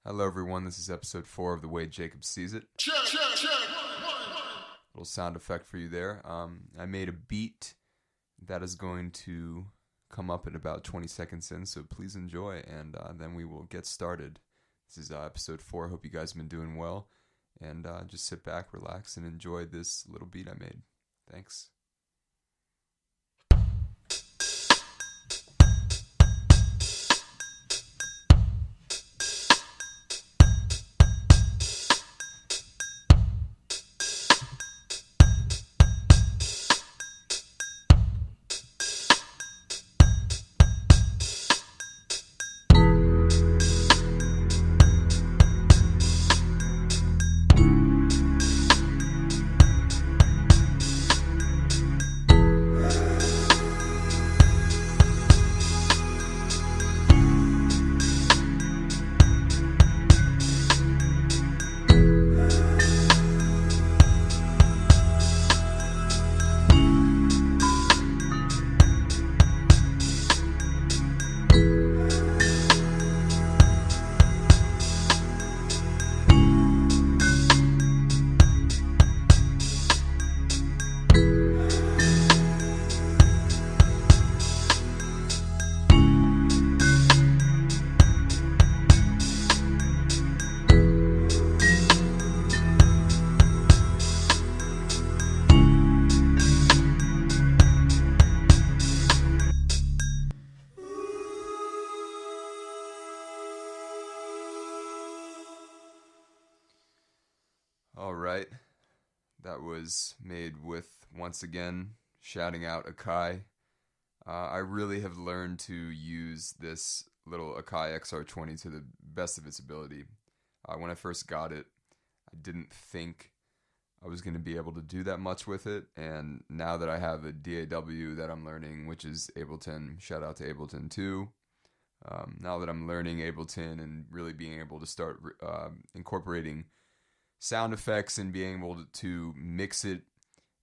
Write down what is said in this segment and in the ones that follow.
Hello, everyone. This is episode 4 of The Way Jacob Sees It. Little sound effect for you there. I made a beat that is going to come up in about 20 seconds in, so please enjoy, and then we will get started. This is episode 4. I hope you guys have been doing well, and just sit back, relax, and enjoy this little beat I made. Thanks. All right. That was made with, once again, shouting out Akai. I really have learned to use this little Akai XR20 to the best of its ability. When I first got it, I didn't think I was going to be able to do that much with it, and now that I have a DAW that I'm learning, which is Ableton, shout out to Ableton too. Now that I'm learning Ableton and really being able to start incorporating sound effects and being able to mix it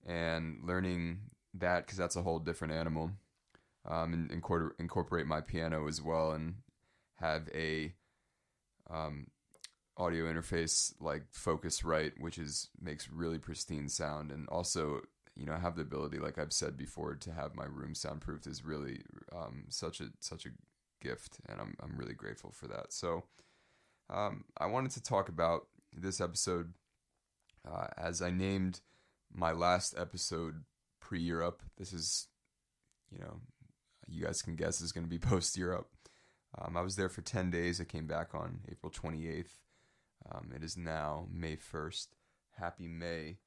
and learning that, because that's a whole different animal, and incorporate my piano as well and have a audio interface like Focusrite, which makes really pristine sound, and also have the ability, like I've said before, to have my room soundproofed is really such a gift, and I'm really grateful for that. So I wanted to talk about this episode, as I named my last episode pre-Europe. This is, you guys can guess, is going to be post-Europe. I was there for 10 days. I came back on April 28th. It is now May 1st. Happy May,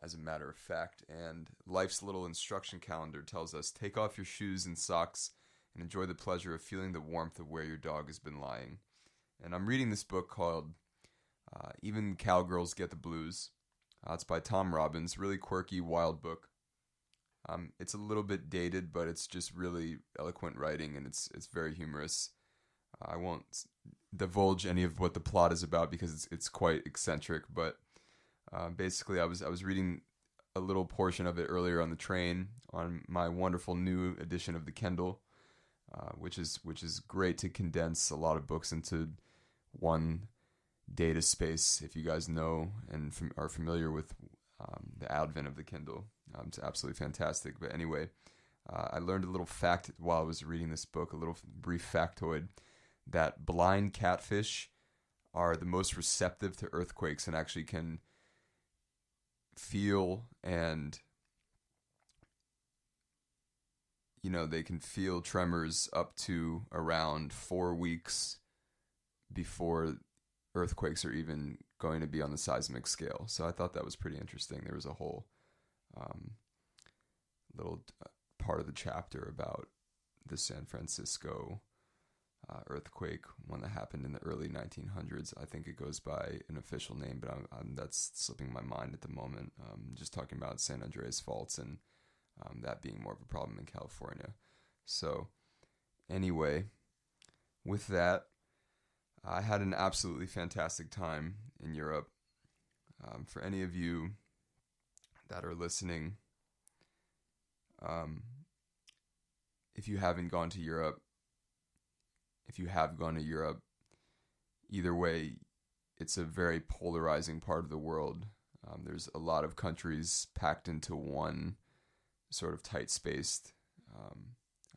as a matter of fact. And life's little instruction calendar tells us, take off your shoes and socks and enjoy the pleasure of feeling the warmth of where your dog has been lying. And I'm reading this book called Even Cowgirls Get the Blues. It's by Tom Robbins. Really quirky, wild book. It's a little bit dated, but it's just really eloquent writing, and it's very humorous. I won't divulge any of what the plot is about because it's quite eccentric. But basically, I was reading a little portion of it earlier on the train on my wonderful new edition of the Kindle, which is great to condense a lot of books into one data space. If you guys know and are familiar with the advent of the Kindle, it's absolutely fantastic. But anyway, I learned a little fact while I was reading this book, a little brief factoid, that blind catfish are the most receptive to earthquakes and actually can feel, and they can feel tremors up to around 4 weeks before earthquakes are even going to be on the seismic scale. So I thought that was pretty interesting. There was a whole little part of the chapter about the San Francisco earthquake, one that happened in the early 1900s. I think it goes by an official name, but that's slipping my mind at the moment. Just talking about San Andreas faults and that being more of a problem in California. So anyway, with that, I had an absolutely fantastic time in Europe. For any of you that are listening, if you haven't gone to Europe, if you have gone to Europe, either way, it's a very polarizing part of the world. There's a lot of countries packed into one sort of tight-spaced,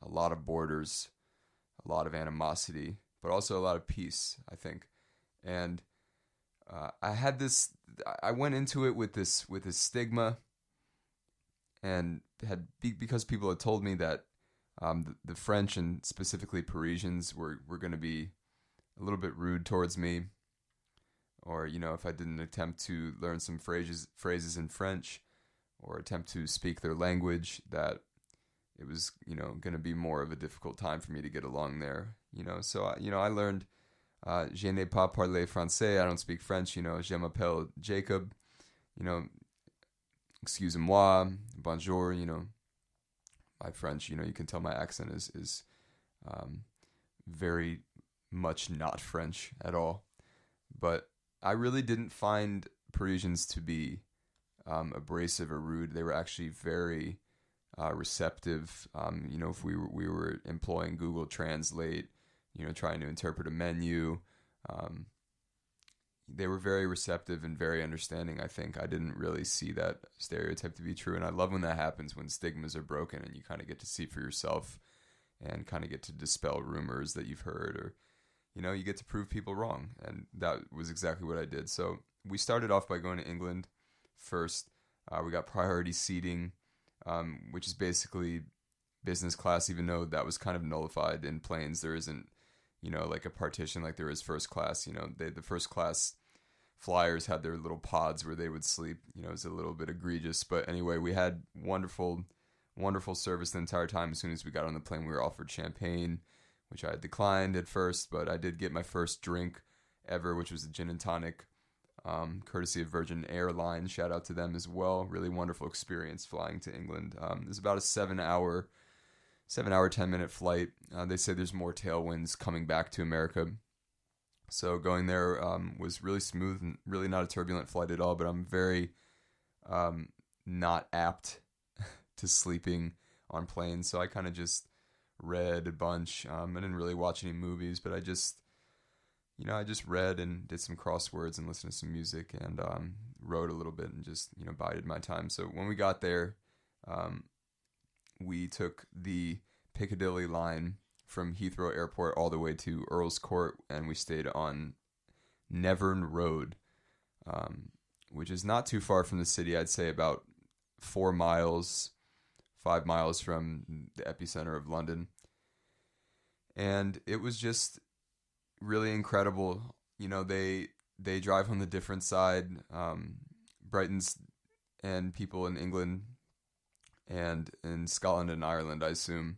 a lot of borders, a lot of animosity, but also a lot of peace, I think. And I had this. I went into it with this stigma, and because people had told me that the French and specifically Parisians were going to be a little bit rude towards me, or if I didn't attempt to learn some phrases in French, or attempt to speak their language, that it was going to be more of a difficult time for me to get along there. So I learned. Je n'ai pas parlé français. I don't speak French. Je m'appelle Jacob. Excusez-moi. Bonjour. My French. You can tell my accent is very much not French at all. But I really didn't find Parisians to be abrasive or rude. They were actually very receptive. If we were employing Google Translate, trying to interpret a menu, they were very receptive and very understanding. I think I didn't really see that stereotype to be true, and I love when that happens, when stigmas are broken and you kind of get to see for yourself and kind of get to dispel rumors that you've heard, or you get to prove people wrong, and that was exactly what I did. So we started off by going to England first. We got priority seating, which is basically business class, even though that was kind of nullified in planes. There isn't like a partition like there is first class. The first class flyers had their little pods where they would sleep. It was a little bit egregious, but anyway, we had wonderful service the entire time. As soon as we got on the plane, we were offered champagne, which I declined at first, but I did get my first drink ever, which was a gin and tonic, courtesy of Virgin Airlines. Shout out to them as well. Really wonderful experience flying to England. It was about a 7-hour, 10-minute flight. They say there's more tailwinds coming back to America. So going there was really smooth and really not a turbulent flight at all, but I'm very not apt to sleeping on planes. So I kind of just read a bunch. I didn't really watch any movies, but I just read and did some crosswords and listened to some music and wrote a little bit and just, bided my time. So when we got there, we took the Piccadilly line from Heathrow Airport all the way to Earl's Court, and we stayed on Nevern Road, which is not too far from the city. I'd say about 5 miles from the epicenter of London. And it was just really incredible. They drive on the different side. Brighton's and people in England and in Scotland and Ireland, I assume,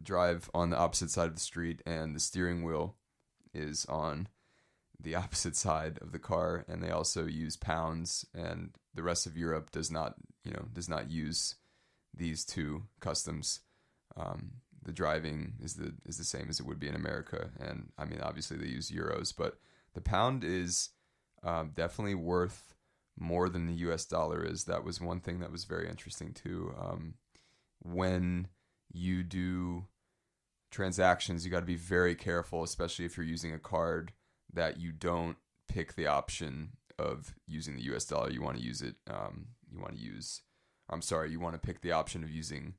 drive on the opposite side of the street, and the steering wheel is on the opposite side of the car, and they also use pounds, and the rest of Europe does not use these two customs. The driving is the same as it would be in America, and I mean, obviously they use euros, but the pound is definitely worth more than the US dollar is. That was one thing that was very interesting too. When you do transactions, you got to be very careful, especially if you're using a card, that you don't pick the option of using the US dollar. You want to use it. You want to pick the option of using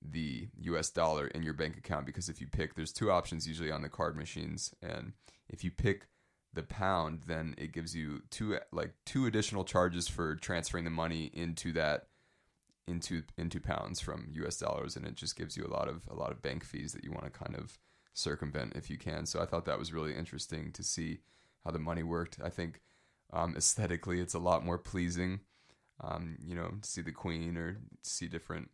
the US dollar in your bank account, because if you pick, there's two options usually on the card machines, and if you pick the pound, then it gives you two additional charges for transferring the money into pounds from US dollars, and it just gives you a lot of bank fees that you want to kind of circumvent if you can. So I thought that was really interesting to see how the money worked. I think aesthetically it's a lot more pleasing, to see the Queen or see different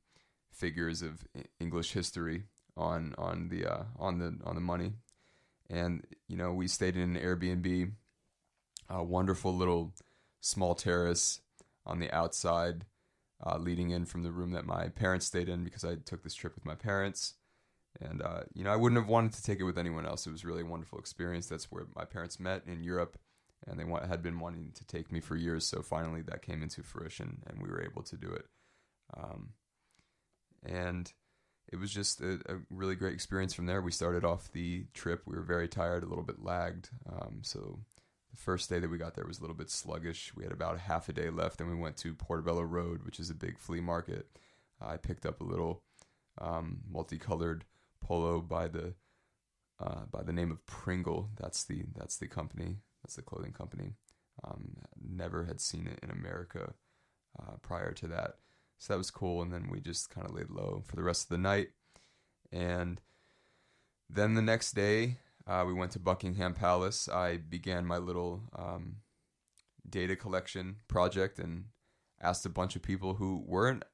figures of English history on the money. And we stayed in an Airbnb, a wonderful little small terrace on the outside, leading in from the room that my parents stayed in, because I took this trip with my parents. And I wouldn't have wanted to take it with anyone else. It was really a wonderful experience. That's where my parents met, in Europe, and they had been wanting to take me for years. So finally that came into fruition, and we were able to do it. And it was just a really great experience from there. We started off the trip. We were very tired, a little bit lagged. So the first day that we got there was a little bit sluggish. We had about half a day left. Then we went to Portobello Road, which is a big flea market. I picked up a little multicolored polo by the name of Pringle. That's the company. That's the clothing company. Never had seen it in America prior to that. So that was cool. And then we just kind of laid low for the rest of the night. And then the next day, we went to Buckingham Palace. I began my little data collection project and asked a bunch of people who weren't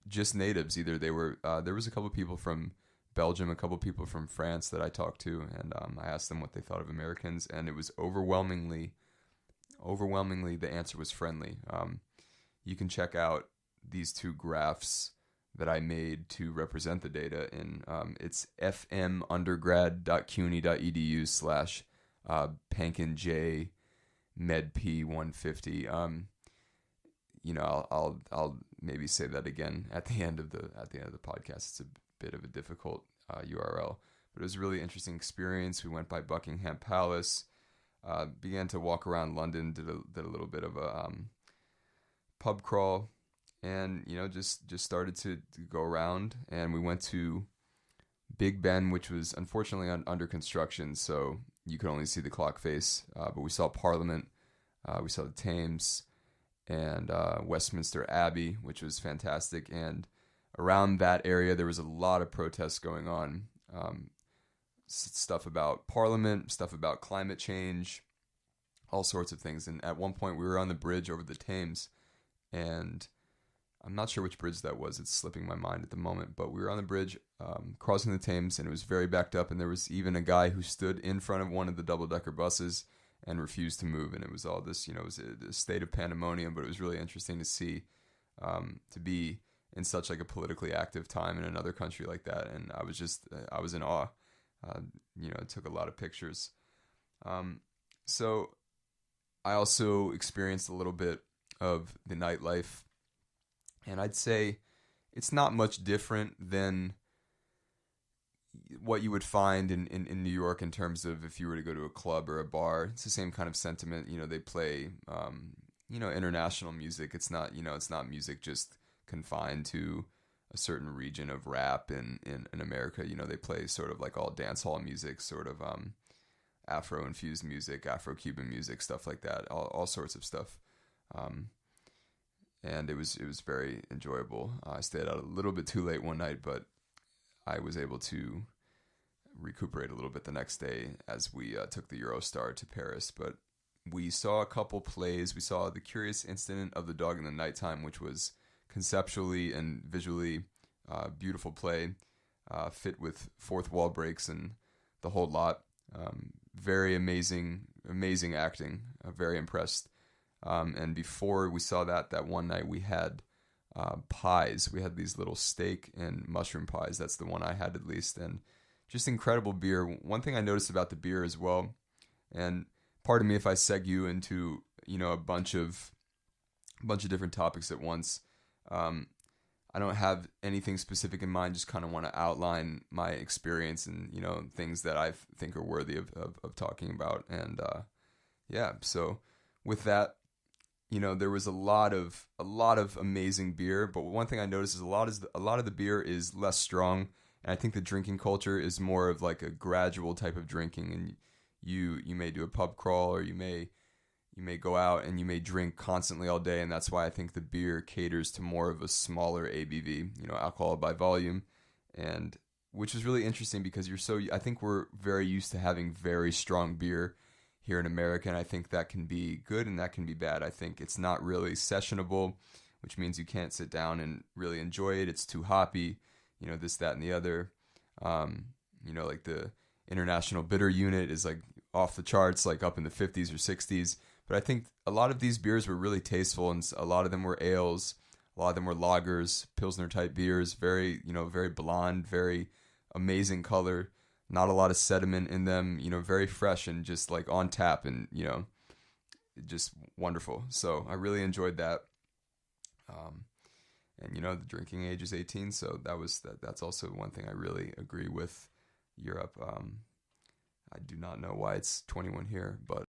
just natives either. They were there was a couple of people from Belgium, a couple of people from France that I talked to, and I asked them what they thought of Americans, and it was overwhelmingly the answer was friendly. You can check out these two graphs that I made to represent the data in it's fmundergrad.cuny.edu/pankinj medp150. I'll maybe say that again at the end of the podcast. It's a bit of a difficult URL, but it was a really interesting experience. We went by Buckingham Palace, began to walk around London, did a little bit of a pub crawl, and just started to go around. And we went to Big Ben, which was unfortunately under construction, so you could only see the clock face. But we saw Parliament, we saw the Thames, and Westminster Abbey, which was fantastic. And around that area, there was a lot of protests going on. Stuff about Parliament, stuff about climate change, all sorts of things. And at one point, we were on the bridge over the Thames, and I'm not sure which bridge that was. It's slipping my mind at the moment. But we were on the bridge crossing the Thames, and it was very backed up. And there was even a guy who stood in front of one of the double-decker buses and refused to move. And it was all this, it was a state of pandemonium, but it was really interesting to see, to be in such like a politically active time in another country like that. And I was in awe. I took a lot of pictures. So I also experienced a little bit of the nightlife, and I'd say it's not much different than what you would find in New York in terms of if you were to go to a club or a bar. It's the same kind of sentiment. They play, international music. It's not, it's not music just confined to a certain region of rap in America. They play sort of like all dance hall music, sort of Afro-infused music, Afro-Cuban music, stuff like that, all sorts of stuff. And it was very enjoyable. I stayed out a little bit too late one night, but I was able to recuperate a little bit the next day as we took the Eurostar to Paris. But we saw a couple plays. We saw The Curious Incident of the Dog in the Nighttime, which was conceptually and visually beautiful play, fit with fourth wall breaks and the whole lot. Very amazing acting. Very impressed. And before we saw that one night, we had pies. We had these little steak and mushroom pies. That's the one I had, at least. And just incredible beer. One thing I noticed about the beer as well, and pardon me if I seg you into a bunch of different topics at once. I don't have anything specific in mind. Just kind of want to outline my experience and things that I think are worthy of talking about. And so with that, there was a lot of amazing beer, but one thing I noticed is a lot of the beer is less strong, and I think the drinking culture is more of like a gradual type of drinking. And you may do a pub crawl, or you may go out and you may drink constantly all day, and that's why I think the beer caters to more of a smaller ABV, alcohol by volume, and which is really interesting because I think we're very used to having very strong beer here in America, and I think that can be good and that can be bad. I think it's not really sessionable, which means you can't sit down and really enjoy it. It's too hoppy, this, that, and the other. Like the international bitter unit is like off the charts, like up in the 50s or 60s. But I think a lot of these beers were really tasteful, and a lot of them were ales, a lot of them were lagers, Pilsner type beers, very, very blonde, very amazing color. Not a lot of sediment in them, very fresh and just like on tap, and, just wonderful. So I really enjoyed that. And the drinking age is 18, so that's also one thing I really agree with Europe. I do not know why it's 21 here, but